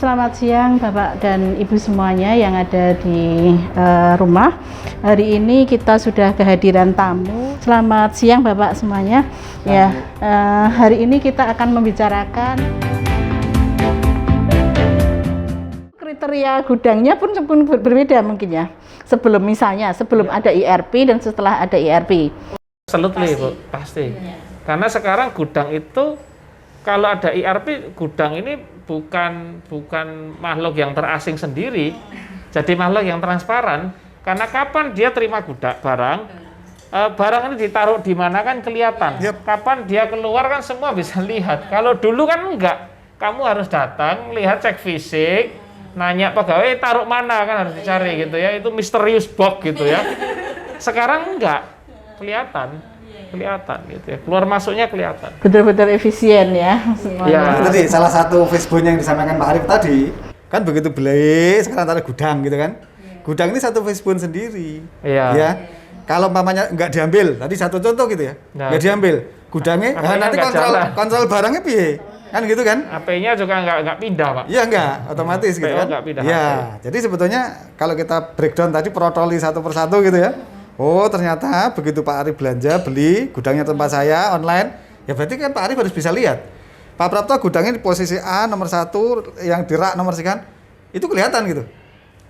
Selamat siang Bapak dan Ibu semuanya yang ada di rumah. Hari ini kita sudah kehadiran tamu. Selamat siang Bapak semuanya. Ya, hari ini kita akan membicarakan kriteria gudangnya pun berbeda mungkin ya. Sebelum ada ERP dan setelah ada ERP. Absolutely, Bu, pasti. Karena sekarang gudang itu kalau ada ERP, gudang ini bukan makhluk yang terasing sendiri, jadi makhluk yang transparan. Karena kapan dia terima barang ini ditaruh di mana kan kelihatan. Kapan dia keluar kan semua bisa lihat. Kalau dulu kan enggak, kamu harus datang, lihat, cek fisik, nanya pegawai taruh mana kan harus dicari gitu ya. Itu misterius box gitu ya. Sekarang enggak, kelihatan gitu ya, keluar masuknya kelihatan. Betul-betul efisien ya. Ya. Tadi salah satu Facebook yang disampaikan Pak Arif tadi, kan begitu beli sekarang ada gudang gitu kan. Gudang ini satu Facebook sendiri. Iya. Ya. Kalau umpamanya nggak diambil, tadi satu contoh gitu ya, nggak diambil, gudangnya, nanti kontrol barangnya piye? Kan gitu kan? HP-nya juga nggak pindah, Pak. Iya nggak, otomatis gitu kan? Nggak pindah. Iya. Jadi sebetulnya kalau kita breakdown tadi protoli satu persatu gitu ya. Oh ternyata begitu Pak Arif belanja, beli, gudangnya tempat saya online, ya berarti kan Pak Arif harus bisa lihat. Pak Prapto gudangnya di posisi A nomor 1, yang di rak nomor sekian, itu kelihatan gitu.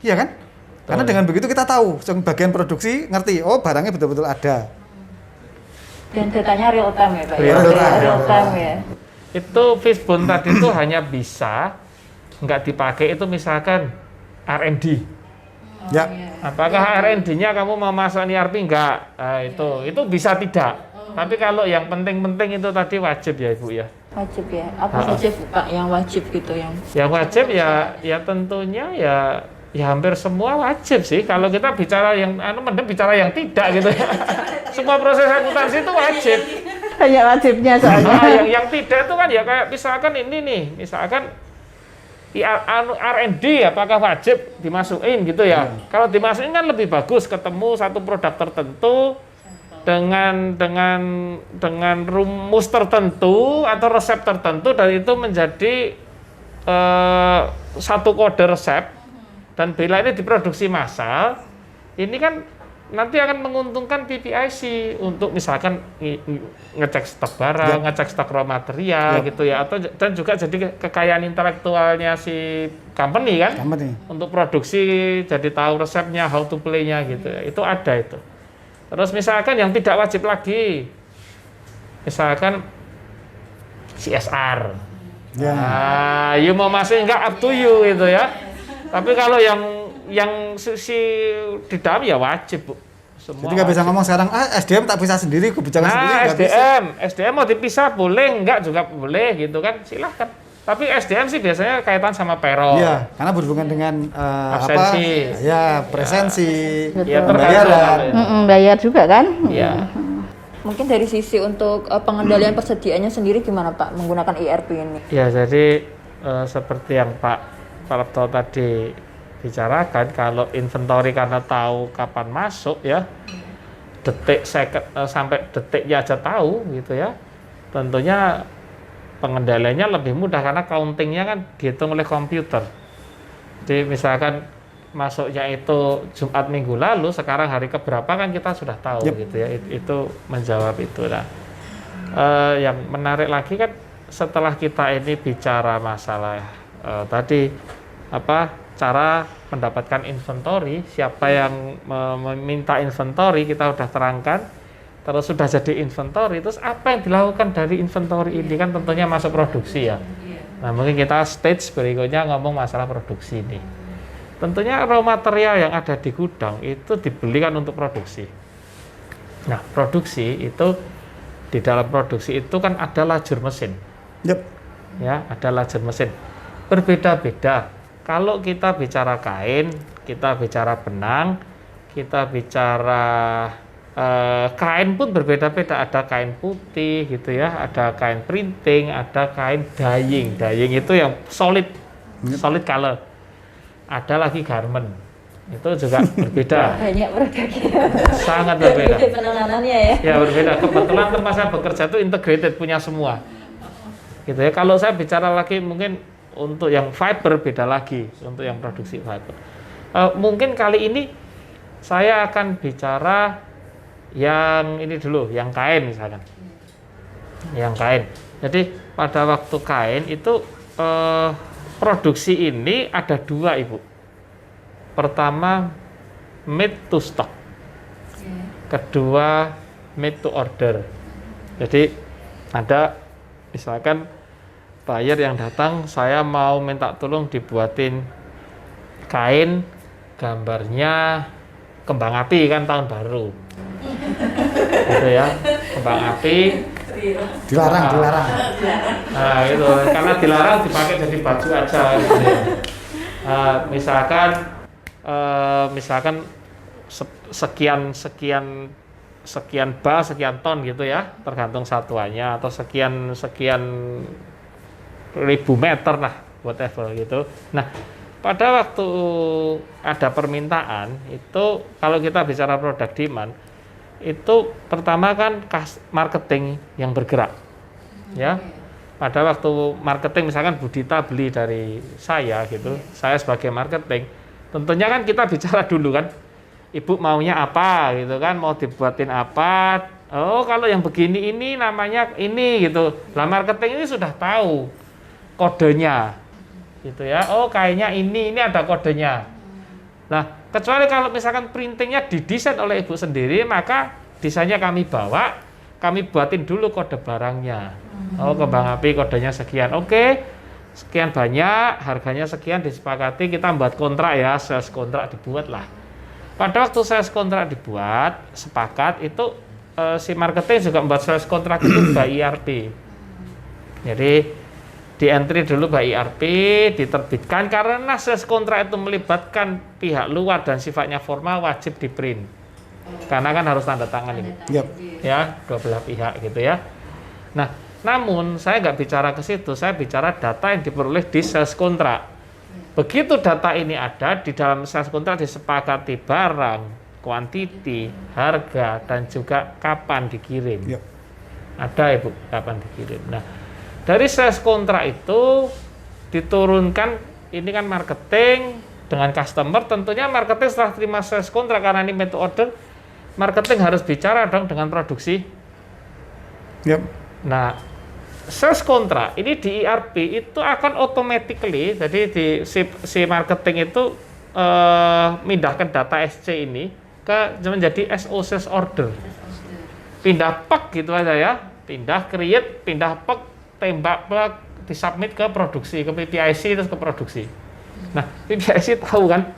Iya kan? Karena dengan begitu kita tahu, bagian produksi ngerti, oh barangnya betul-betul ada. Dan datanya real time ya Pak? Real time ya. Itu fishbone tadi itu hanya bisa nggak dipakai itu misalkan R&D. Ya. Apakah R&D-nya kamu mau masuk ERP enggak? Nah, itu bisa tidak. Tapi kalau yang penting-penting itu tadi wajib ya Ibu ya. Wajib ya. Apa saja Pak yang wajib gitu yang? Yang wajib ya tentunya ya hampir semua wajib sih. Kalau kita bicara yang mending bicara yang tidak gitu ya. Semua proses akuntansi itu wajib. Banyak wajibnya soalnya. Yang tidak itu kan ya kayak misalkan ini nih, misalkan R&D apakah wajib dimasukin gitu ya? Kalau dimasukin kan lebih bagus, ketemu satu produk tertentu dengan rumus tertentu atau resep tertentu dan itu menjadi satu kode resep, dan bila ini diproduksi massal, ini kan nanti akan menguntungkan PPIC untuk misalkan ngecek stok barang, ngecek stok raw material gitu ya, atau dan juga jadi kekayaan intelektualnya si company kan, untuk produksi, jadi tahu resepnya, how to play-nya gitu ya, itu ada itu. Terus misalkan yang tidak wajib lagi, misalkan CSR, nah, you mau masuk enggak up to you gitu ya. Tapi kalau yang si di dalam ya wajib, Bu. Semua jadi nggak bisa ngomong sekarang, SDM tak bisa sendiri, kebijakan sendiri. SDM mau dipisah boleh, enggak juga boleh gitu kan, silahkan. Tapi SDM sih biasanya kaitan sama payroll. Iya, karena berhubungan dengan absensi. Presensi, pembayaran. Bayar juga kan? Iya. Mungkin dari sisi untuk pengendalian persediaannya sendiri gimana Pak menggunakan ERP ini? Ya, jadi seperti yang Pak Prapto tadi bicarakan, kalau inventory karena tahu kapan masuk ya, detik sampai detiknya aja tahu gitu ya, tentunya pengendaliannya lebih mudah karena countingnya kan dihitung oleh komputer. Jadi misalkan masuknya itu Jumat minggu lalu, sekarang hari keberapa kan kita sudah tahu gitu ya, itu menjawab itu. Nah, yang menarik lagi kan setelah kita ini bicara masalah tadi cara mendapatkan inventory, siapa yang meminta inventory kita sudah terangkan, terus sudah jadi inventory, terus apa yang dilakukan dari inventory ini kan tentunya masuk produksi ya. Nah mungkin kita stage berikutnya ngomong masalah produksi ini. Tentunya raw material yang ada di gudang itu dibelikan untuk produksi. Nah produksi itu, di dalam produksi itu kan ada lajur mesin. Ya, ada lajur mesin. Berbeda-beda. Kalau kita bicara kain, kita bicara benang, kita bicara kain pun berbeda-beda. Ada kain putih gitu ya, ada kain printing, ada kain dyeing. Dyeing itu yang solid color. Ada lagi garment. Itu juga berbeda. Banyak produknya. Sangat berbeda. Penanganannya ya. Ya berbeda. Kebetulan tempat saya bekerja itu integrated, punya semua. Gitu ya. Kalau saya bicara lagi mungkin untuk yang fiber beda lagi, untuk yang produksi fiber. Mungkin kali ini saya akan bicara yang ini dulu, yang kain misalkan. Yang kain. Jadi pada waktu kain itu produksi ini ada dua, Ibu. Pertama made to stock. Kedua made to order. Jadi ada misalkan buyer yang datang, saya mau minta tolong dibuatin kain, gambarnya kembang api, kan tahun baru gitu ya, kembang api. Dilarang. Nah itu karena dilarang dipakai jadi baju aja gitu ya. Misalkan sekian bar, sekian ton gitu ya, tergantung satuannya, atau sekian ribu meter lah, whatever gitu. Nah, pada waktu ada permintaan itu, kalau kita bicara produk demand, itu pertama kan marketing yang bergerak, ya. Pada waktu marketing, misalkan Bu Dita beli dari saya gitu, saya sebagai marketing, tentunya kan kita bicara dulu kan, Ibu maunya apa gitu kan, mau dibuatin apa, oh kalau yang begini ini namanya ini gitu. Lah marketing ini sudah tahu kodenya gitu ya, oh kayaknya ini ada kodenya. Nah kecuali kalau misalkan printingnya didesain oleh Ibu sendiri, maka desainnya kami bawa, kami buatin dulu kode barangnya. Oh kembang api kodenya sekian, oke, sekian banyak, harganya sekian, disepakati, kita buat kontrak ya, sales kontrak dibuat lah. Pada waktu sales kontrak dibuat, sepakat itu si marketing juga membuat sales kontrak itu by ERP. Jadi di entry dulu by ERP, diterbitkan, karena sales kontrak itu melibatkan pihak luar dan sifatnya formal, wajib di print. Karena kan harus tanda tangan ini. Yep. Ya, dua belah pihak gitu ya. Nah, namun saya nggak bicara ke situ, saya bicara data yang diperoleh di sales kontrak. Begitu data ini ada, di dalam sales kontrak disepakati barang, kuantiti, harga, dan juga kapan dikirim. Yep. Ada Ibu, kapan dikirim. Nah, dari sales kontrak itu diturunkan, ini kan marketing dengan customer, tentunya marketing setelah terima sales kontrak, karena ini made to order, marketing harus bicara dong dengan produksi. Yep. Nah, sales kontrak ini di ERP itu akan automatically, jadi si marketing itu mindahkan data SC ini ke menjadi SO sales order. Pindah pek gitu aja ya, pindah create, pindah pek, tembak plug, disubmit ke produksi, ke PPIC, terus ke produksi. Nah, PPIC tahu kan?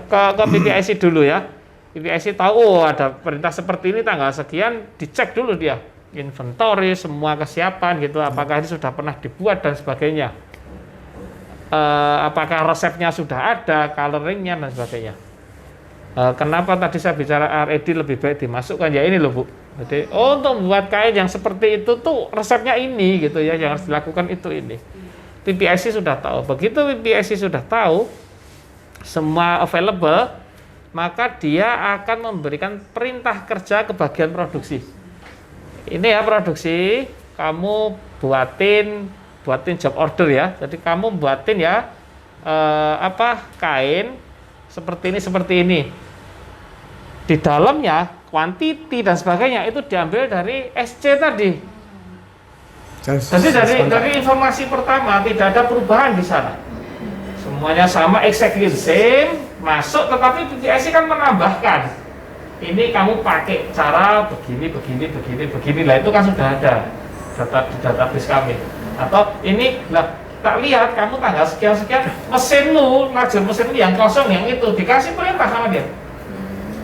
Ke PPIC dulu ya. PPIC tahu, oh ada perintah seperti ini tanggal sekian, dicek dulu dia. Inventory, semua kesiapan gitu, apakah ini sudah pernah dibuat dan sebagainya. Apakah resepnya sudah ada, coloringnya dan sebagainya. Kenapa tadi saya bicara R&D lebih baik dimasukkan, ya ini loh Bu. Jadi, untuk membuat kain yang seperti itu tuh resepnya ini gitu ya, yang harus dilakukan itu ini. PPIC sudah tahu. Begitu PPIC sudah tahu semua available, maka dia akan memberikan perintah kerja ke bagian produksi. Ini ya produksi, kamu buatin job order ya. Jadi kamu buatin ya kain seperti ini. Di dalamnya kuantiti dan sebagainya itu diambil dari SC tadi. Jadi dari informasi pertama tidak ada perubahan di sana. Semuanya sama, exactly the same, masuk, tetapi PPIC kan menambahkan. Ini kamu pakai cara begini, lah itu kan sudah ada di database kami. Atau ini lah tak lihat kamu tanggal sekian mesinmu, lajur mesinmu yang kosong yang itu dikasih perintah sama dia.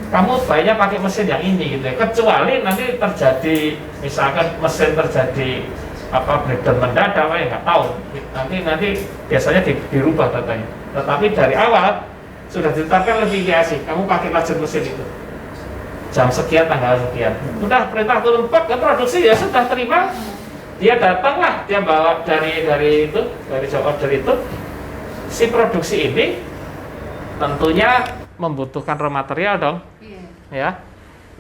Kamu baiknya pakai mesin yang ini gitu ya. Kecuali nanti terjadi misalkan mesin terjadi breakdown mendadak, ya nggak tahu. Nanti biasanya dirubah datanya. Tetapi dari awal sudah ditetapkan lebih PPIC, kamu pakai lajur mesin itu. Jam sekian, tanggal sekian. Udah perintah turun pek ke produksi ya sudah terima. Dia datanglah, dia bawa dari job order itu. Si produksi ini tentunya membutuhkan raw material dong. Ya.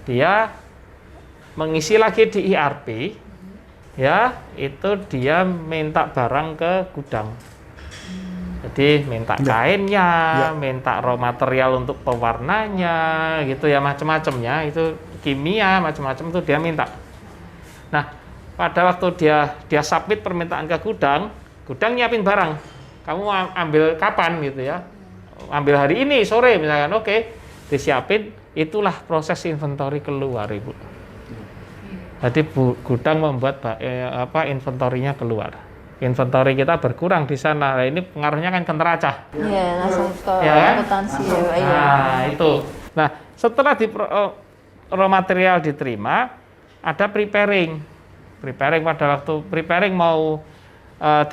Dia mengisi lagi di ERP. ya itu dia minta barang ke gudang. Jadi minta kainnya, minta raw material untuk pewarnanya, gitu ya, macam-macamnya, itu kimia, macam-macam itu dia minta. Nah, pada waktu dia submit permintaan ke gudang, gudang nyiapin barang. Kamu ambil kapan gitu ya? Ambil hari ini sore misalkan, oke, disiapin, itulah proses inventory keluar, Ibu. Jadi gudang membuat inventorinya keluar. Inventory kita berkurang di sana. Nah, ini pengaruhnya kan ke neraca. Iya, langsung ke Ya kan? akuntansi ya, Pak. Iya. Nah, itu. Nah, setelah raw material diterima, ada preparing. Preparing pada waktu preparing mau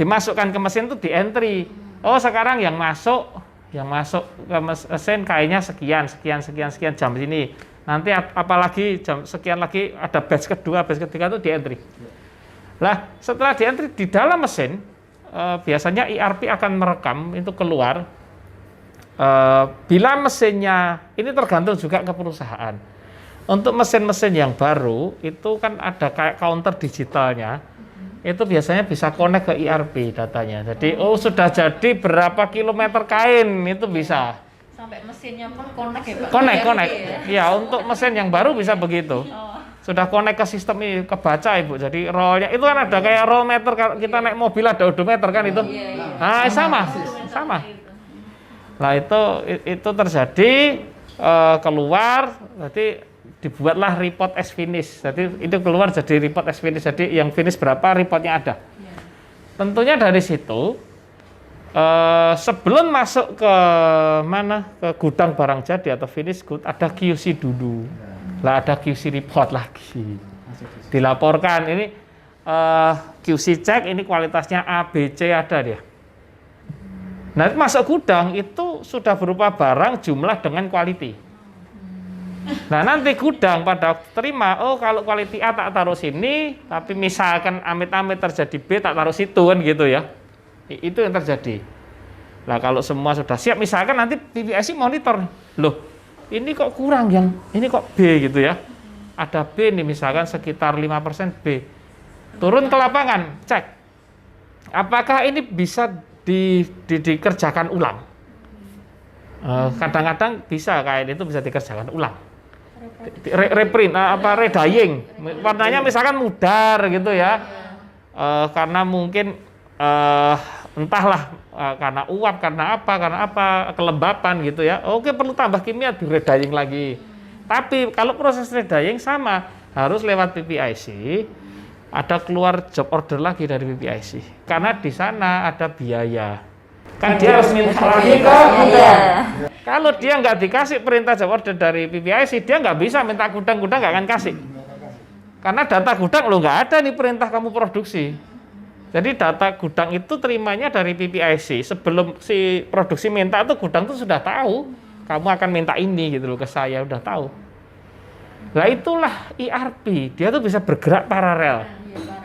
dimasukkan ke mesin itu di entry. Oh, sekarang yang masuk ke mesin kayaknya sekian jam sini. Nanti apalagi jam sekian lagi ada batch kedua, batch ketiga itu di entry. Lah, setelah di entry di dalam mesin, biasanya ERP akan merekam itu keluar. Bila mesinnya, ini tergantung juga ke perusahaan. Untuk mesin-mesin yang baru, itu kan ada kayak counter digitalnya, itu biasanya bisa connect ke ERP datanya. Jadi, sudah jadi berapa kilometer kain, itu bisa. Sampai mesinnya pun connect ya, Pak? Connect. Ya, untuk mesin yang baru bisa begitu. Sudah connect ke sistem ini, kebaca Ibu. Jadi rollnya itu kan ada kayak roll meter, kalau kita naik mobil ada odometer kan itu. Nah, sama. Nah, itu terjadi keluar, berarti dibuatlah report as finish. Jadi itu keluar jadi report as finish. Jadi yang finish berapa, reportnya ada. Tentunya dari situ sebelum masuk ke gudang barang jadi atau finish good, ada QC dulu. Lah ada QC report lagi. Dilaporkan ini QC cek ini kualitasnya A, B, C ada dia. Nah, masuk gudang itu sudah berupa barang jumlah dengan quality. Nah, nanti gudang pada terima, kalau quality A tak taruh sini, tapi misalkan amit-amit terjadi B tak taruh situ kan gitu ya. Itu yang terjadi. Nah, kalau semua sudah siap, misalkan nanti PPIC monitor, loh ini kok kurang yang, ini kok B gitu ya. Ada B nih misalkan sekitar 5% B. Turun ke lapangan, cek. Apakah ini bisa dikerjakan ulang? Kadang-kadang bisa kain itu bisa dikerjakan ulang. Reprint, redyeing. Warnanya misalkan mudar gitu ya. Karena mungkin entahlah karena uap, karena apa, kelembapan gitu ya. Oke, perlu tambah kimia di redyeing lagi. Tapi kalau proses redyeing sama, harus lewat PPIC, ada keluar job order lagi dari PPIC. Karena di sana ada biaya. Kan dia harus minta lagi ke gudang. Kalau dia nggak dikasih perintah job order dari PPIC, dia nggak bisa minta gudang nggak akan kasih. Karena data gudang lo nggak ada nih perintah kamu produksi. Jadi data gudang itu terimanya dari PPIC. Sebelum si produksi minta itu gudang tuh sudah tahu kamu akan minta ini gitu loh ke saya, udah tahu. Nah, itulah ERP. Dia tuh bisa bergerak paralel.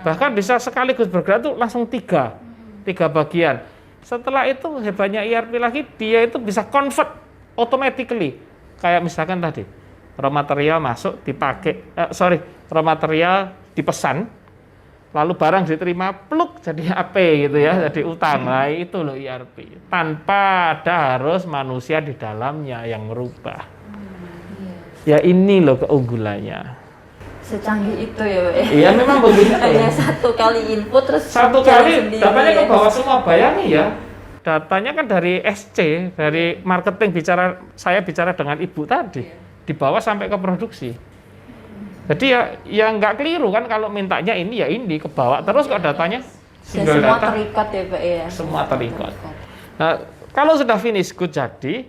Bahkan bisa sekaligus bergerak tuh langsung tiga bagian. Setelah itu hebatnya ERP lagi, dia itu bisa convert automatically. Kayak misalkan tadi, raw material masuk dipakai, raw material dipesan, lalu barang diterima, pluk jadi AP gitu ya, jadi utang. Nah, itu loh ERP. Tanpa ada harus manusia di dalamnya yang merubah. Ya ini loh keunggulannya. Secanggih itu ya, Pak? Iya, memang begitu. Hanya satu kali input terus satu kali datanya ke bawah semua. Bayangi ya, datanya kan dari SC, dari marketing saya bicara dengan Ibu tadi, dibawa sampai ke produksi. Jadi ya nggak keliru kan kalau mintanya ini ya ini, ke bawah terus kok datanya single semua data. Terikat ya, Pak ya. Semua terikat. Nah, kalau sudah finish good jadi,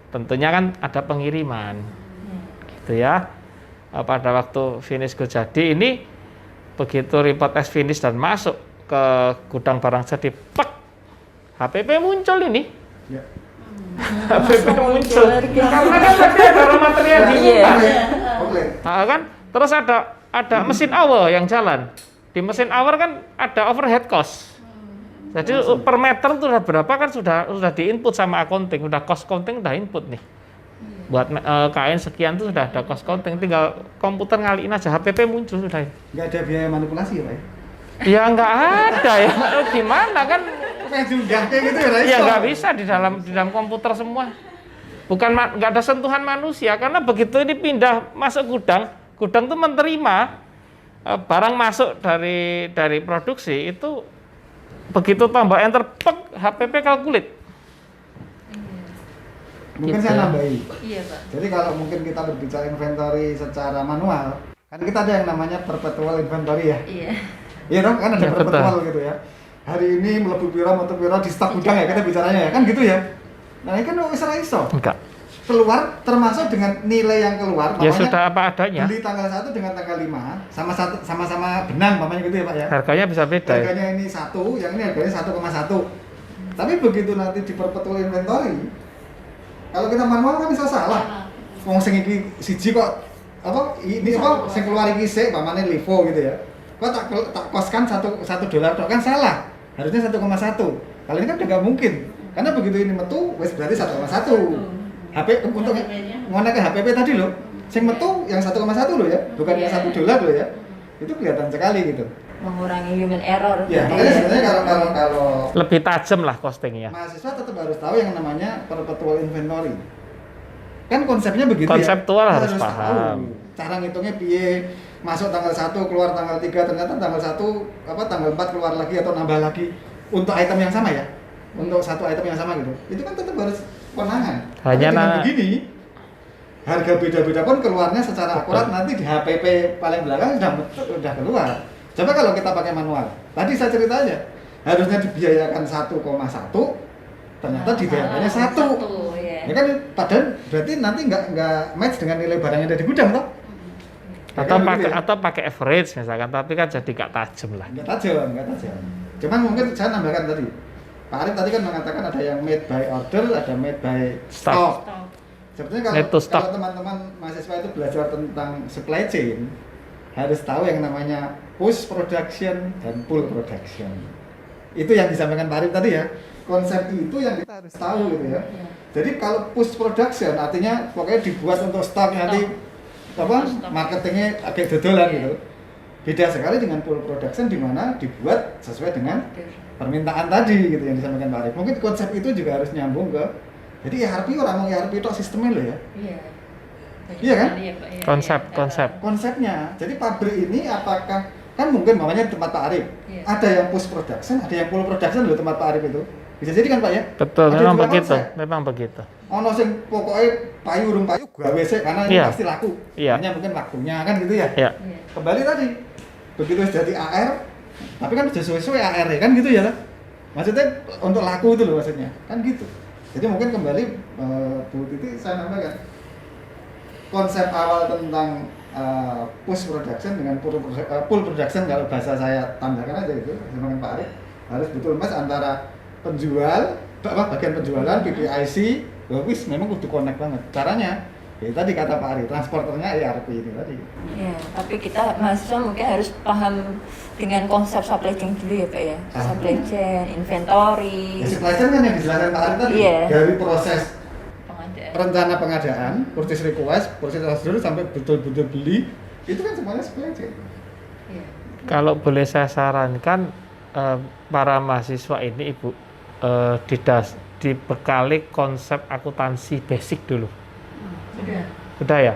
tentunya kan ada pengiriman. Gitu ya. Pada waktu finish good jadi ini, begitu report as finish dan masuk ke gudang barang jadi, plek, HPP muncul ini. Ya. HPP muncul. Karena kan tadi ada raw material diminta. Nah, kan terus ada mesin hour yang jalan. Di mesin hour kan ada overhead cost. Jadi per meter itu udah berapa kan sudah diinput sama accounting, udah cost counting udah input nih. Buat kain sekian tuh sudah ada cost counting, tinggal komputer ngaliin aja, HPP muncul sudah. Nggak ada biaya manipulasi ya, Pak? Ya nggak ada ya. Gimana kan? Kayak diunggah kayak gitu ya, Ya nggak bisa di dalam komputer semua. Bukan nggak ada sentuhan manusia karena begitu ini pindah masuk gudang, gudang tuh menerima barang masuk dari produksi itu begitu tambah enter, pek, HPP calculate. Mungkin Gitu. saya nambahi. Iya, Pak. Jadi kalau mungkin kita berbicara inventory secara manual, kan kita ada yang namanya perpetual inventory ya. Iya. Iya dong, kan ada Ya, perpetual gitu ya. Hari ini melebu piro, metu piro di stok gudang ya kita bicaranya ya, kan gitu ya. Nah ini kan iso. Enggak. Keluar termasuk dengan nilai yang keluar, Ya makanya sudah apa adanya. beli tanggal 1 dengan tanggal 5 sama-sama benang mamanya gitu ya Pak ya. Harganya bisa beda. Ya. Harganya ini 1, yang ini harganya 1,1. Tapi begitu nanti di perpetual inventory, kalau kita manual kan bisa salah. Wong sing iki siji kok apa ini apa sing keluar iki sik pamane LIFO gitu ya. Kok tak koskan $1 tok kan salah. Harusnya 1,1. Kalau ini kan udah nggak mungkin. Karena begitu ini metu wis berarti 1,1. HP untuk ngono ke HPP tadi loh. Sing metu yang 1,1 loh ya, bukan yang $1 loh ya. Itu kelihatan sekali gitu. Mengurangi human error. Ya, makanya sebenarnya kalau Lebih tajam lah costingnya. mahasiswa tetap harus tahu yang namanya perpetual inventory. Kan konsepnya begitu Konseptual ya. harus Tahu paham. cara ngitungnya piye, masuk tanggal 1 keluar tanggal 3, ternyata tanggal 1 tanggal 4 keluar lagi atau nambah lagi untuk item yang sama ya. Untuk satu item yang sama gitu. Itu kan tetap harus kewenangan. Hanya dengan begini harga beda-beda pun keluarnya secara akurat nanti di HPP paling belakang sudah keluar. Coba kalau kita pakai manual. Tadi saya cerita aja. Harusnya dibiayakan 1,1, ternyata dibayarkannya 1. Ya. Ya kan padahal berarti nanti nggak match dengan nilai barang yang ada di gudang toh? Ya Atau kan pakai begitu ya? atau pakai average misalkan, tapi kan jadi nggak tajam lah. Nggak tajam. Cuman mungkin saya nambahkan tadi. Pak Arif tadi kan mengatakan ada yang made by order, ada made by Stock. stock. Sebetulnya Made to stock. kalau teman-teman mahasiswa itu belajar tentang supply chain, harus tahu yang namanya push production dan pull production. Itu yang disampaikan Pak Arif tadi ya. Konsep itu yang kita harus tahu gitu ya. Jadi kalau push production artinya pokoknya dibuat untuk stok nanti marketingnya agak dodolan gitu. Beda sekali dengan pull production di mana dibuat sesuai dengan permintaan tadi gitu yang disampaikan Pak Arif. Mungkin konsep itu juga harus nyambung ke. Jadi ERP orang mau ERP itu sistemnya loh ya. Iya. Iya kan? Konsep. Konsepnya. Jadi pabrik ini apakah kan mungkin namanya tempat Pak Arif. Iya. Ada yang push production, ada yang pull production loh tempat Pak Arif itu. Bisa jadi kan Pak ya? Betul, Ada memang dua begitu. konsep. Memang begitu. Ono sing pokoknya urung payu gawe sik karena ini Iya. pasti laku. Iya. Hanya mungkin waktunya kan gitu ya. Ya. Kembali tadi begitu jadi AR tapi kan sudah sesuai AR ya kan gitu ya. Maksudnya untuk laku itu loh maksudnya. Kan gitu. Jadi mungkin kembali Bu Titi saya nambahkan konsep awal tentang push production dengan pull production kalau bahasa saya tambahkan aja itu dengan Pak Arif harus betul mas antara penjual bagian penjualan PPIC wis memang kudu connect banget caranya ya tadi kata Pak Arif transporternya ERP ini tadi Ya, tapi kita mahasiswa mungkin harus paham dengan konsep supply chain dulu ya Pak ya. Supply chain, inventory, ya supply chain kan yang dijelaskan Pak Arif tadi Iya. dari proses pengadaan. rencana pengadaan purchase request proses order sampai betul-betul beli itu kan semuanya supply chain. Iya. Kalau boleh saya sarankan para mahasiswa ini Ibu dibekali konsep akuntansi basic dulu. Udah ya?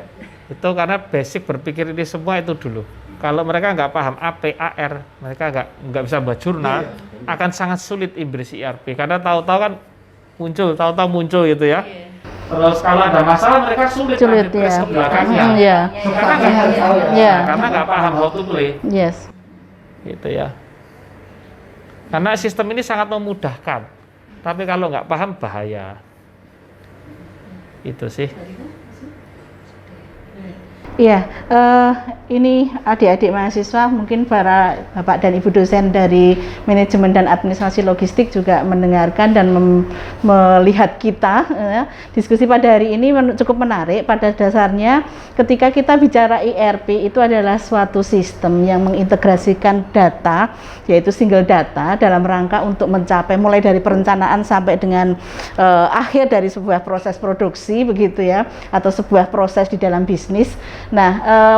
Itu karena basic berpikir ini semua itu dulu. Kalau mereka nggak paham APAR, mereka nggak bisa buat jurnal, akan sangat sulit Imbris ERP karena tahu-tahu kan tahu-tahu muncul gitu ya. Terus kalau ada masalah mereka sulit ya. ke belakangnya. Iya. Karena nggak tahu, Iya. karena nggak paham how to play, Yes. gitu ya. Karena sistem ini sangat memudahkan, tapi kalau nggak paham bahaya. Itu sih. Iya, ini adik-adik mahasiswa mungkin para Bapak dan Ibu dosen dari manajemen dan administrasi logistik juga mendengarkan dan melihat kita. Diskusi pada hari ini cukup menarik. Pada dasarnya ketika kita bicara ERP itu adalah suatu sistem yang mengintegrasikan data, yaitu single data dalam rangka untuk mencapai mulai dari perencanaan sampai dengan akhir dari sebuah proses produksi begitu ya, atau sebuah proses di dalam bisnis. Nah,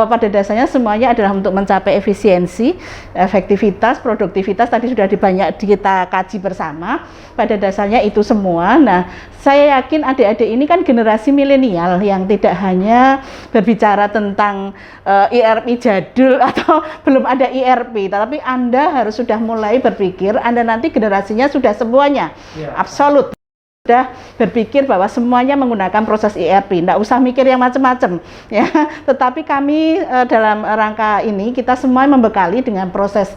pada dasarnya semuanya adalah untuk mencapai efisiensi, efektivitas, produktivitas tadi sudah kita kaji bersama. Pada dasarnya itu semua. Nah, saya yakin adik-adik ini kan generasi milenial yang tidak hanya berbicara tentang ERP jadul atau belum ada ERP, tetapi Anda harus sudah mulai berpikir Anda nanti generasinya sudah semuanya absolut sudah berpikir bahwa semuanya menggunakan proses ERP, tidak usah mikir yang macam-macam ya. Tetapi kami dalam rangka ini kita semua membekali dengan proses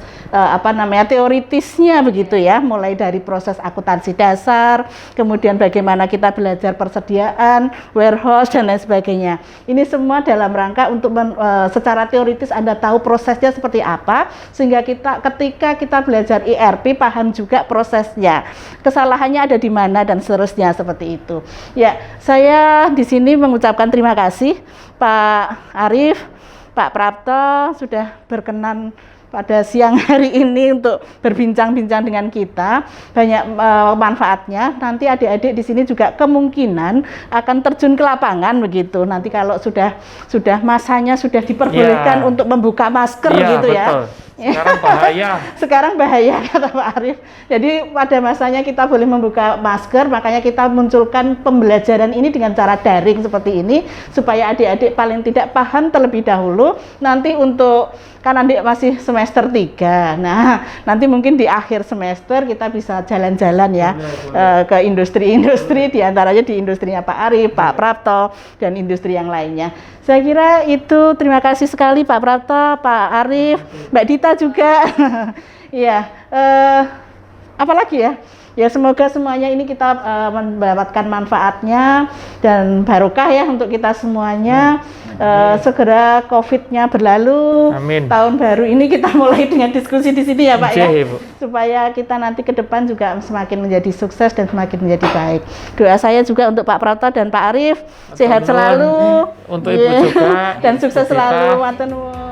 teoritisnya begitu ya, mulai dari proses akuntansi dasar, kemudian bagaimana kita belajar persediaan, warehouse dan lain sebagainya. Ini semua dalam rangka untuk secara teoritis Anda tahu prosesnya seperti apa, sehingga ketika kita belajar ERP paham juga prosesnya, kesalahannya ada di mana dan seterusnya seperti itu. Ya, saya di sini mengucapkan terima kasih Pak Arief, Pak Prapto sudah berkenan pada siang hari ini untuk berbincang-bincang dengan kita. Banyak manfaatnya. Nanti adik-adik di sini juga kemungkinan akan terjun ke lapangan begitu. Nanti kalau sudah masanya sudah diperbolehkan untuk membuka masker gitu ya. Betul. Sekarang bahaya. Sekarang bahaya kata Pak Arief. Jadi pada masanya kita boleh membuka masker, makanya kita munculkan pembelajaran ini dengan cara daring seperti ini supaya adik-adik paling tidak paham terlebih dahulu. Nanti kan adik masih semester 3. Nah, nanti mungkin di akhir semester kita bisa jalan-jalan ya ke industri-industri, diantaranya di industrinya Pak Arief, Pak Prapto, dan industri yang lainnya. Saya kira itu. Terima kasih sekali Pak Prapto, Pak Arief, Mbak Dita juga. Ya, apalagi ya? Ya semoga semuanya ini kita mendapatkan manfaatnya dan barokah ya untuk kita semuanya. Segera COVID-nya berlalu. Amin. Tahun baru ini kita mulai dengan diskusi di sini ya Pak ya. Ibu. Supaya kita nanti ke depan juga semakin menjadi sukses dan semakin menjadi baik. Doa saya juga untuk Pak Prapto dan Pak Arief sehat selalu. Untuk Ibu juga. Dan sukses selalu. Matur nuwun.